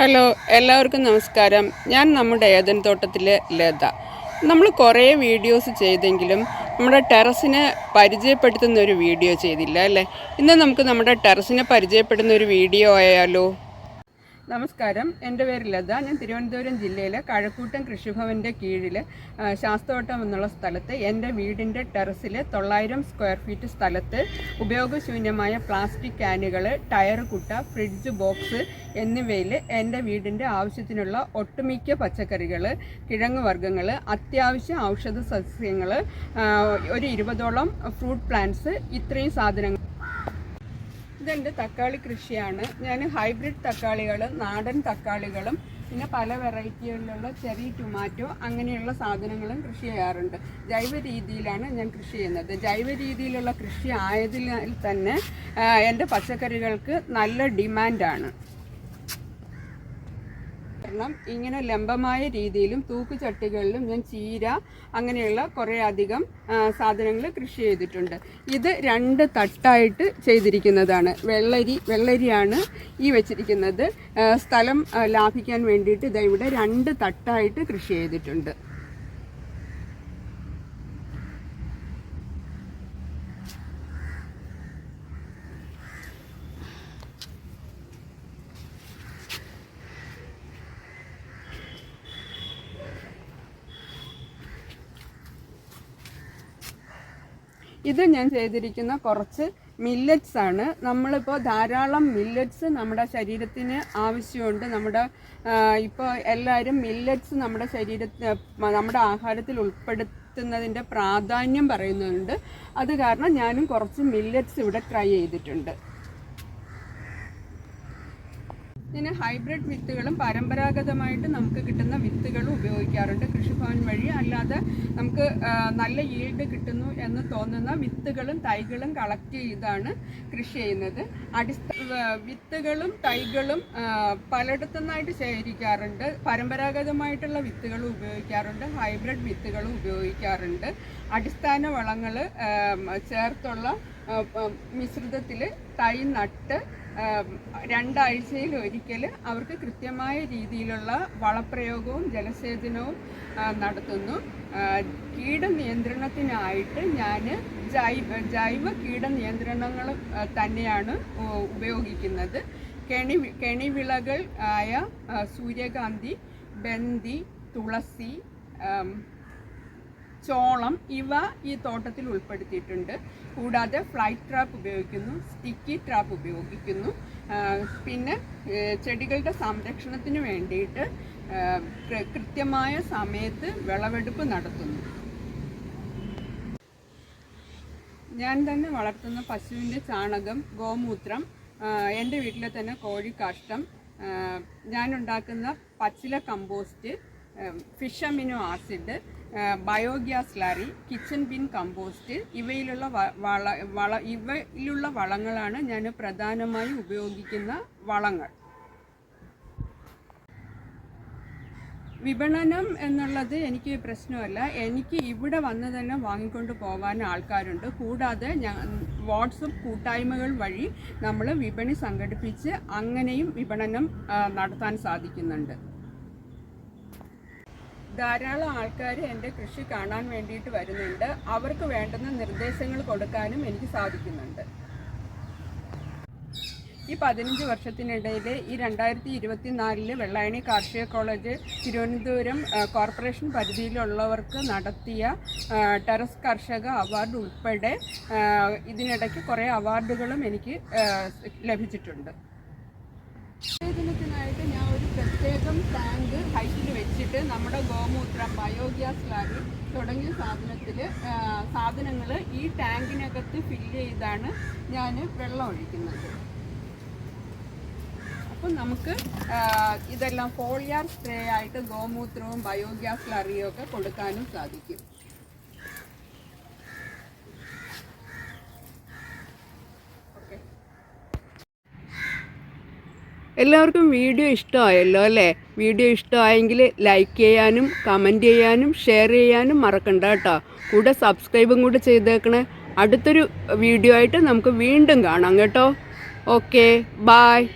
Hello, എല്ലാവർക്കും നമസ്കാരം. ഞാൻ നമ്മുടെ ഏദൻ തോട്ടത്തിലെ ലത. നമ്മൾ കുറേ വീഡിയോസ് ചെയ്തെങ്കിലും നമ്മുടെ ടെറസിനെ പരിചയപ്പെടുത്തുന്ന ഒരു വീഡിയോ ചെയ്തില്ല അല്ലേ? ഇന്ന് നമുക്ക് നമ്മുടെ ടെറസിനെ പരിചയപ്പെടുന്ന ഒരു വീഡിയോ ആയാലോ? നമസ്കാരം, എൻ്റെ പേര് ലത. ഞാൻ തിരുവനന്തപുരം ജില്ലയിലെ കഴക്കൂട്ടം കൃഷിഭവൻ്റെ കീഴിൽ ശാസ്തോട്ടം എന്നുള്ള സ്ഥലത്ത് എൻ്റെ വീടിൻ്റെ ടെറസിൽ 900 സ്ക്വയർ ഫീറ്റ് സ്ഥലത്ത് ഉപയോഗശൂന്യമായ പ്ലാസ്റ്റിക് ക്യാനുകൾ, ടയർ കുട്ട, ഫ്രിഡ്ജ് ബോക്സ് എന്നിവയിൽ എൻ്റെ വീടിൻ്റെ ആവശ്യത്തിനുള്ള ഒട്ടുമിക്ക പച്ചക്കറികൾ, കിഴങ്ങ് വർഗ്ഗങ്ങൾ, അത്യാവശ്യ ഔഷധ സസ്യങ്ങൾ, ഒരു 20ഓളം ഫ്രൂട്ട് പ്ലാന്റ്സ്, ഇത്രയും സാധനങ്ങൾ. ഇതെൻ്റെ തക്കാളി കൃഷിയാണ്. ഞാൻ ഹൈബ്രിഡ് തക്കാളികൾ, നാടൻ തക്കാളികളും പിന്നെ പല വെറൈറ്റികളിലുള്ള ചെറി ടൊമാറ്റോ അങ്ങനെയുള്ള സാധനങ്ങളും കൃഷി ചെയ്യാറുണ്ട്. ജൈവ രീതിയിലാണ് ഞാൻ കൃഷി ചെയ്യുന്നത്. ജൈവ രീതിയിലുള്ള കൃഷി ആയതിനാൽ തന്നെ എൻ്റെ പച്ചക്കറികൾക്ക് നല്ല ഡിമാൻഡാണ്. കാരണം ഇങ്ങനെ ലംബമായ രീതിയിലും തൂക്കുചട്ടികളിലും ഞാൻ ചീര അങ്ങനെയുള്ള കുറേ അധികം സാധനങ്ങൾ കൃഷി ചെയ്തിട്ടുണ്ട്. ഇത് 2 തട്ടായിട്ട് ചെയ്തിരിക്കുന്നതാണ്. വെള്ളരിയാണ് ഈ വെച്ചിരിക്കുന്നത്. സ്ഥലം ലാഭിക്കാൻ വേണ്ടിയിട്ട് ഇവിടെ 2 തട്ടായിട്ട് കൃഷി ചെയ്തിട്ടുണ്ട്. ഇത് ഞാൻ ചെയ്തിരിക്കുന്ന കുറച്ച് മില്ലറ്റ്സ് ആണ്. നമ്മളിപ്പോൾ ധാരാളം മില്ലറ്റ്സ് നമ്മുടെ ശരീരത്തിന് ആവശ്യമുണ്ട്. ഇപ്പോൾ എല്ലാവരും മില്ലറ്റ്സ് നമ്മുടെ ആഹാരത്തിൽ ഉൾപ്പെടുത്തുന്നതിൻ്റെ പ്രാധാന്യം പറയുന്നുണ്ട്. അത് കാരണം ഞാനും കുറച്ച് മില്ലറ്റ്സ് ഇവിടെ ട്രൈ ചെയ്തിട്ടുണ്ട്. ഇതിന് ഹൈബ്രിഡ് വിത്തുകളും പരമ്പരാഗതമായിട്ട് നമുക്ക് കിട്ടുന്ന വിത്തുകളും ഉപയോഗിക്കാറുണ്ട്. കൃഷിഭവൻ വഴി അല്ലാതെ നമുക്ക് നല്ല ഈൽഡ് കിട്ടുന്നു എന്ന് തോന്നുന്ന വിത്തുകളും തൈകളും കളക്ട് ചെയ്താണ് കൃഷി ചെയ്യുന്നത്. വിത്തുകളും തൈകളും പലയിടത്തുനിന്നായിട്ട് ശേഖരിക്കാറുണ്ട്. പരമ്പരാഗതമായിട്ടുള്ള വിത്തുകളും ഉപയോഗിക്കാറുണ്ട്, ഹൈബ്രിഡ് വിത്തുകളും ഉപയോഗിക്കാറുണ്ട്. അടിസ്ഥാന വളങ്ങൾ ചേർത്തുള്ള മിശ്രിതത്തിൽ തൈ നട്ട് 2 ആഴ്ചയിലൊരിക്കൽ അവർക്ക് കൃത്യമായ രീതിയിലുള്ള വളപ്രയോഗവും ജലസേചനവും നടത്തുന്നു. കീടനിയന്ത്രണത്തിനായിട്ട് ഞാൻ ജൈവ കീടനിയന്ത്രണങ്ങൾ തന്നെയാണ് ഉപയോഗിക്കുന്നത്. കെണിവിളകൾ ആയ സൂര്യകാന്തി, ബന്ദി, തുളസി, ചോളം ഇവ ഈ തോട്ടത്തിൽ ഉൾപ്പെടുത്തിയിട്ടുണ്ട്. കൂടാതെ ഫ്ലൈറ്റ് ട്രാപ്പ് ഉപയോഗിക്കുന്നു, സ്റ്റിക്കി ട്രാപ്പ് ഉപയോഗിക്കുന്നു. പിന്നെ ചെടികളുടെ സംരക്ഷണത്തിന് വേണ്ടിയിട്ട് കൃത്യമായ സമയത്ത് വിളവെടുപ്പ് നടത്തുന്നു. ഞാൻ തന്നെ വളർത്തുന്ന പശുവിൻ്റെ ചാണകം, ഗോമൂത്രം, എൻ്റെ വീട്ടിലെ തന്നെ കോഴിക്കാഷ്ടം, ഞാനുണ്ടാക്കുന്ന പച്ചില compost, fish amino acid, biogas slurry, kitchen bin compost ഇവയിലുള്ള വളങ്ങളാണ് ഞാൻ പ്രധാനമായും ഉപയോഗിക്കുന്ന വളങ്ങൾ. വിപണനം എന്നുള്ളത് എനിക്ക് പ്രശ്നമല്ല. എനിക്ക് ഇവിടെ വന്ന് തന്നെ വാങ്ങിക്കൊണ്ട് പോകാൻ ആൾക്കാരുണ്ട്. കൂടാതെ വാട്സപ്പ് കൂട്ടായ്മകൾ വഴി നമ്മൾ വിപണി സംഘടിപ്പിച്ച് അങ്ങനെയും വിപണനം നടത്താൻ സാധിക്കുന്നുണ്ട്. ധാരാളം ആൾക്കാർ എൻ്റെ കൃഷി കാണാൻ വേണ്ടിയിട്ട് വരുന്നുണ്ട്. അവർക്ക് വേണ്ടുന്ന നിർദ്ദേശങ്ങൾ കൊടുക്കാനും എനിക്ക് സാധിക്കുന്നുണ്ട്. ഈ 15 വർഷത്തിനിടയിൽ ഈ 2024 വെള്ളായണി കാർഷിക കോളേജ് തിരുവനന്തപുരം കോർപ്പറേഷൻ പരിധിയിലുള്ളവർക്ക് നടത്തിയ ടെറസ് കർഷക അവാർഡ് ഉൾപ്പെടെ ഇതിനിടയ്ക്ക് കുറേ അവാർഡുകളും എനിക്ക് ലഭിച്ചിട്ടുണ്ട്. ഇതിനായിട്ട് ഞാൻ ഒരു പ്രത്യേകം ടാങ്ക് ഹൈറ്റിൽ വെച്ചിട്ട് നമ്മുടെ ഗോമൂത്രം, ബയോഗ്യാസ് സ്ലറി തുടങ്ങിയ സാധനങ്ങൾ ഈ ടാങ്കിനകത്ത് ഫില്ല് ചെയ്താണ് ഞാൻ വെള്ളം ഒഴിക്കുന്നത്. അപ്പം നമുക്ക് ഇതെല്ലാം ഫോളിയാർ സ്പ്രേ ആയിട്ട് ഗോമൂത്രവും ബയോഗ്യാസ് സ്ലറിയും ഒക്കെ കൊടുക്കാനും സാധിക്കും. എല്ലാവർക്കും വീഡിയോ ഇഷ്ടമായല്ലോ അല്ലേ? വീഡിയോ ഇഷ്ടമായെങ്കിൽ ലൈക്ക് ചെയ്യാനും കമൻറ്റ് ചെയ്യാനും ഷെയർ ചെയ്യാനും മറക്കണ്ട കേട്ടോ. കൂടെ സബ്സ്ക്രൈബും കൂടെ ചെയ്തേക്കണേ. അടുത്തൊരു വീഡിയോ ആയിട്ട് നമുക്ക് വീണ്ടും കാണാം കേട്ടോ. Okay, bye.